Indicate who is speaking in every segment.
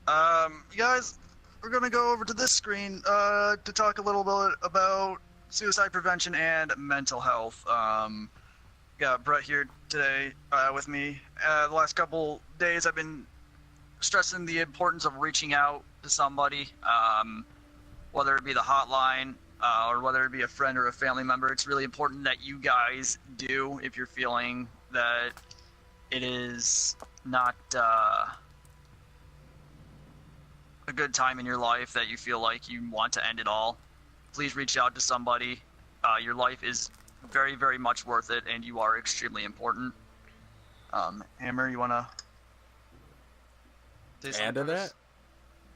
Speaker 1: You guys, we're gonna go over to this screen to talk a little bit about suicide prevention and mental health. Got Brett here today with me. The last couple days, I've been stressing the importance of reaching out to somebody, whether it be the hotline or whether it be a friend or a family member. It's really important that you guys do if you're feeling that it is not a good time in your life, that you feel like you want to end it all. Please reach out to somebody. Your life is very, very much worth it, and you are extremely important. Hammer, you wanna say something
Speaker 2: Add to that?
Speaker 1: first?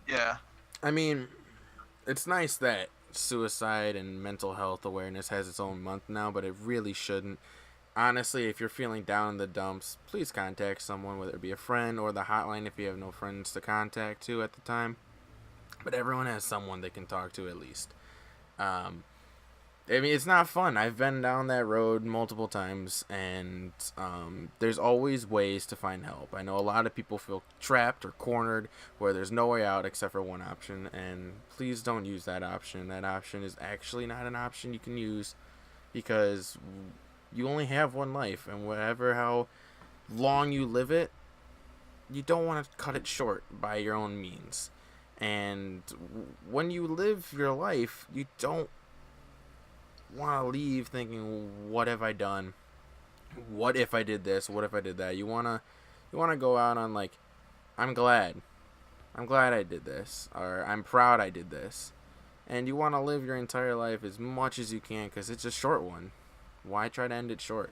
Speaker 1: Yeah.
Speaker 2: I mean, it's nice that suicide and mental health awareness has its own month now, but it really shouldn't. Honestly, if you're feeling down in the dumps, please contact someone, whether it be a friend or the hotline if you have no friends to contact to at the time. But everyone has someone they can talk to at least. Um, I mean, it's not fun. I've been down that road multiple times, and there's always ways to find help. I know a lot of people feel trapped or cornered where there's no way out except for one option, and please don't use that option. That option is actually not an option you can use because you only have one life, and whatever how long you live it, you don't want to cut it short by your own means. And when you live your life, you don't want to leave thinking, what have I done? What if I did this? What if I did that? You want to go out on like, I'm glad. I'm glad I did this, or I'm proud I did this. And you want to live your entire life as much as you can cuz it's a short one. Why try to end it short?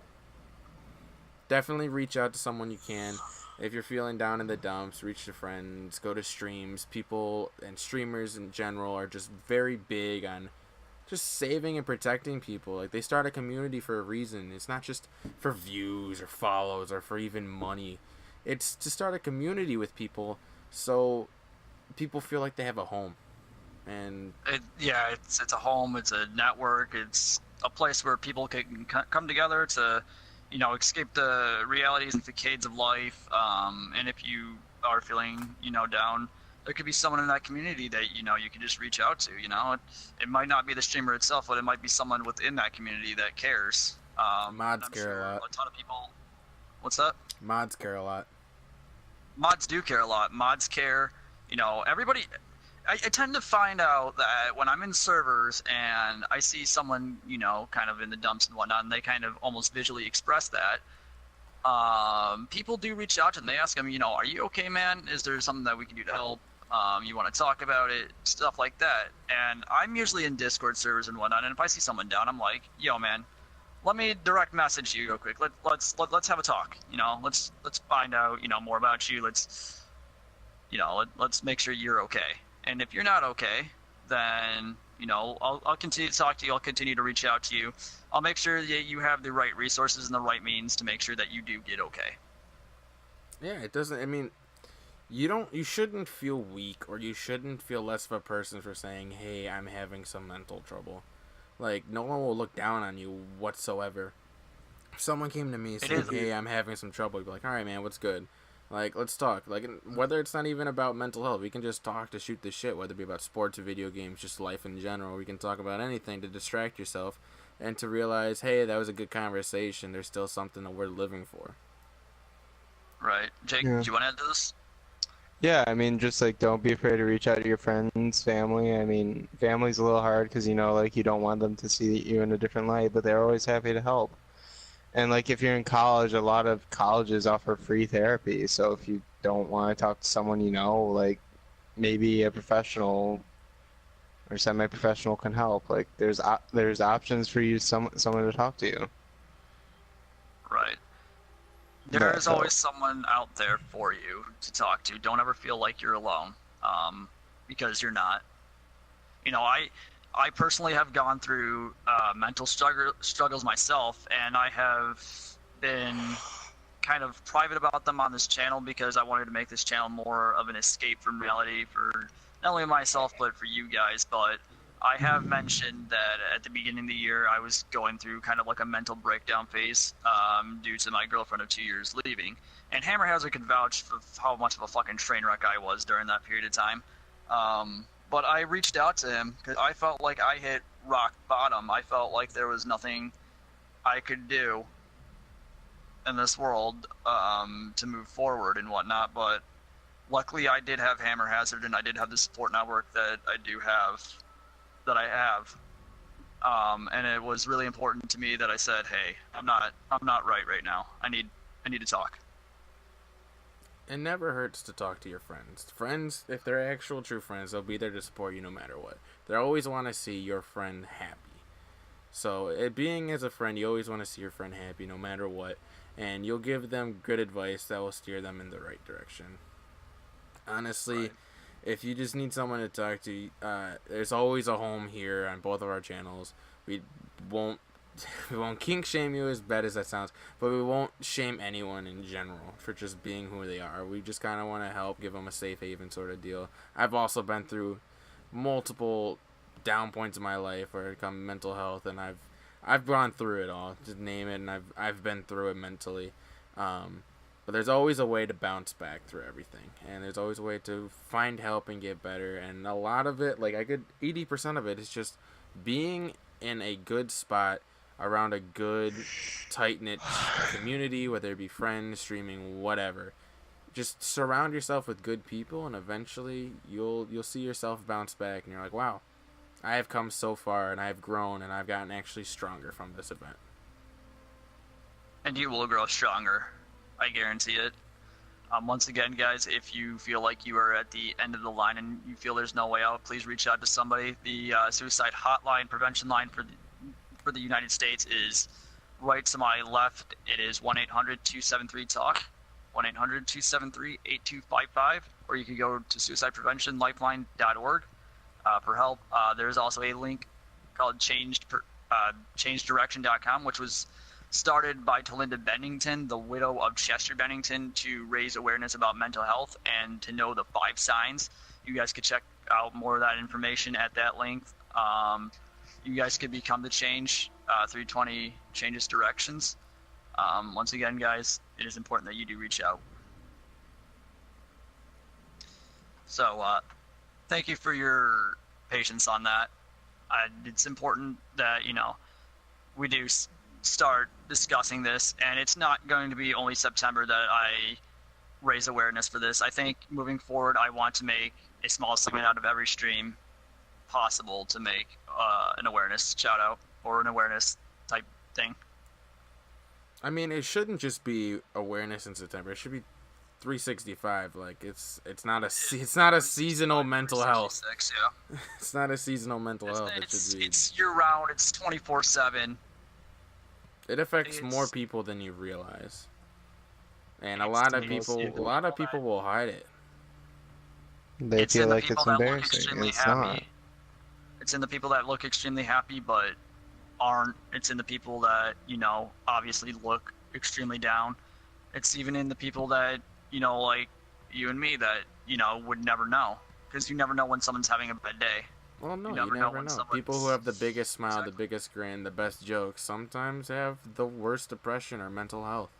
Speaker 2: Definitely reach out to someone you can. If you're feeling down in the dumps, reach to friends, go to streams. People and streamers in general are just very big on just saving and protecting people. Like, they start a community for a reason. It's not just for views or follows or for even money. It's to start a community with people so people feel like they have a home. And
Speaker 1: Yeah, it's a home, it's a network, it's a place where people can come together to, escape the realities and facades of life. And if you are feeling, down, there could be someone in that community that you can just reach out to. It might not be the streamer itself, but it might be someone within that community that cares.
Speaker 2: mods
Speaker 1: I'm
Speaker 2: care a
Speaker 1: sure
Speaker 2: lot.
Speaker 1: a ton of people. What's that?
Speaker 2: Mods care a lot.
Speaker 1: Mods do care a lot. Mods care. Everybody. I tend to find out that when I'm in servers and I see someone, kind of in the dumps and whatnot, and they kind of almost visually express that, people do reach out to them. They ask them, are you okay, man? Is there something that we can do to help? You want to talk about it? Stuff like that. And I'm usually in Discord servers and whatnot, and if I see someone down, I'm like, yo, man, let me direct message you real quick. Let's have a talk. Let's find out, more about you. Let's make sure you're okay. And if you're not okay, then I'll continue to talk to you. I'll continue to reach out to you. I'll make sure that you have the right resources and the right means to make sure that you do get okay.
Speaker 2: Yeah, it doesn't. I mean, you shouldn't feel weak or you shouldn't feel less of a person for saying, "Hey, I'm having some mental trouble." Like, no one will look down on you whatsoever. If someone came to me
Speaker 1: It
Speaker 2: saying,
Speaker 1: is.
Speaker 2: "Hey, I'm having some trouble," I'd be like, "All right, man, what's good?" Like, let's talk. Like, whether it's not even about mental health, we can just talk to shoot the shit. Whether it be about sports or video games, just life in general. We can talk about anything to distract yourself and to realize, hey, that was a good conversation. There's still something that we're living for.
Speaker 1: Right. Jake,
Speaker 3: Yeah.
Speaker 1: do you want to add to this?
Speaker 3: Yeah, I mean, just like don't be afraid to reach out to your friends, family. I mean, family's a little hard because like you don't want them to see you in a different light, but they're always happy to help. And like if you're in college, a lot of colleges offer free therapy. So if you don't want to talk to someone like maybe a professional or semi-professional can help. Like there's options for you, someone to talk to you.
Speaker 1: Right. There
Speaker 3: But
Speaker 1: is always someone out there for you to talk to. Don't ever feel like you're alone, because you're not. I personally have gone through mental struggles myself, and I have been kind of private about them on this channel because I wanted to make this channel more of an escape from reality for not only myself but for you guys. But I have mentioned that at the beginning of the year I was going through kind of like a mental breakdown phase due to my girlfriend of 2 years leaving. And Hammerhauser could vouch for how much of a fucking train wreck I was during that period of time. But I reached out to him because I felt like I hit rock bottom. I felt like there was nothing I could do in this world to move forward and whatnot. But luckily, I did have Hammer Hazard, and I did have the support network that I have. And it was really important to me that I said, "Hey, I'm not right now. I need to talk."
Speaker 2: It never hurts to talk to your friends. Friends, if they're actual true friends, they'll be there to support you no matter what. They always want to see your friend happy. So, being as a friend, you always want to see your friend happy no matter what. And you'll give them good advice that will steer them in the right direction. Honestly,
Speaker 1: Right.
Speaker 2: if you just need someone to talk to, there's always a home here on both of our channels. We won't we won't kink shame you, as bad as that sounds, but we won't shame anyone in general for just being who they are. We just kind of want to help, give them a safe haven sort of deal. I've also been through multiple down points in my life where it comes mental health, and I've gone through it all. Just name it, and I've been through it mentally. But there's always a way to bounce back through everything, and there's always a way to find help and get better. And a lot of it, 80% of it, is just being in a good spot around a good, tight knit community, whether it be friends, streaming, whatever. Just surround yourself with good people, and eventually you'll see yourself bounce back, and you're like, wow, I have come so far, and I have grown, and I've gotten actually stronger from this event.
Speaker 1: And you will grow stronger. I guarantee it. Once again, guys, if you feel like you are at the end of the line and you feel there's no way out, please reach out to somebody. The suicide hotline prevention line for the United States is right to my left. It is 1-800-273-TALK, 1-800-273-8255, or you can go to suicidepreventionlifeline.org for help. There's also a link called changedirection.com, which was started by Talinda Bennington, the widow of Chester Bennington, to raise awareness about mental health and to know the 5 signs. You guys could check out more of that information at that link. You guys could become the change. 320 changes directions. Once again, guys, it is important that you do reach out. So, thank you for your patience on that. It's important that, we do start discussing this, and it's not going to be only September that I raise awareness for this. I think moving forward, I want to make a small segment out of every stream possible to make an awareness shout out or an awareness type thing.
Speaker 2: I mean, it shouldn't just be awareness in September. It should be 365. Like it's not a seasonal mental health.
Speaker 1: Yeah.
Speaker 2: It's not a seasonal mental health. It should be.
Speaker 1: It's year round. It's 24/7.
Speaker 2: It affects more people than you realize, and a lot of people will hide it.
Speaker 3: They feel like it's embarrassing. It's not.
Speaker 1: It's in the people that look extremely happy but aren't. It's in the people that, obviously look extremely down. It's even in the people that, like you and me that, would never know. Because you never know when someone's having a bad day.
Speaker 2: Well, no, you never know. People who have the biggest smile, the biggest grin, the best jokes sometimes have the worst depression or mental health.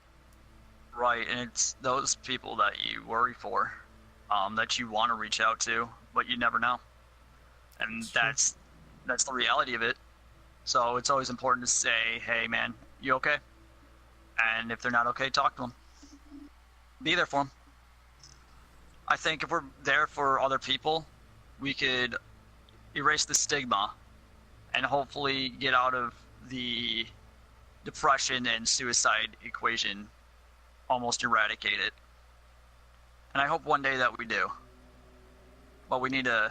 Speaker 1: Right, and it's those people that you worry for, that you want to reach out to, but you never know. And that's the reality of it. So it's always important to say, hey, man, you okay? And if they're not okay, talk to them. Be there for them. I think if we're there for other people, we could erase the stigma and hopefully get out of the depression and suicide equation, almost eradicate it. And I hope one day that we do. But we need to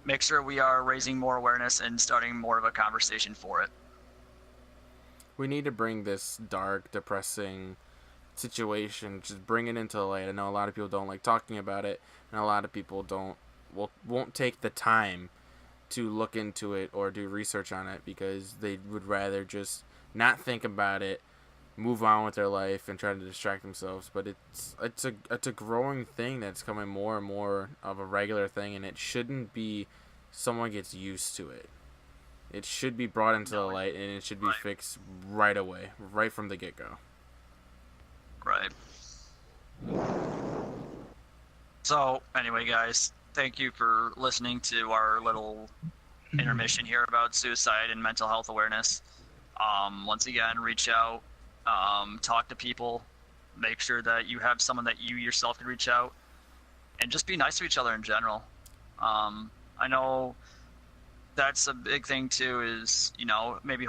Speaker 1: make sure we are raising more awareness and starting more of a conversation for it.
Speaker 2: We need to bring this dark, depressing situation, just bring it into the light. I know a lot of people don't like talking about it, and a lot of people won't take the time to look into it or do research on it because they would rather just not think about it, move on with their life, and try to distract themselves. But it's a growing thing that's coming more and more of a regular thing, and it shouldn't be someone gets used to it. It should be brought into the
Speaker 1: No,
Speaker 2: light, and it should be
Speaker 1: right.
Speaker 2: fixed right away, right from the get-go.
Speaker 1: Right. So, anyway, guys, thank you for listening to our little intermission here about suicide and mental health awareness. Once again, reach out, talk to people, make sure that you have someone that you yourself can reach out, and just be nice to each other in general. I know that's a big thing too, is, you know, maybe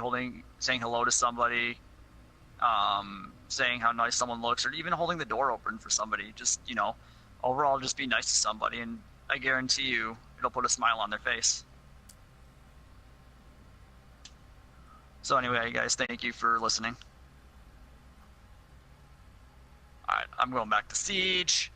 Speaker 1: saying hello to somebody, saying how nice someone looks, or even holding the door open for somebody. Just, you know, overall, just be nice to somebody, and I guarantee you it'll put a smile on their face. So anyway, guys, thank you for listening. Alright, I'm going back to Siege.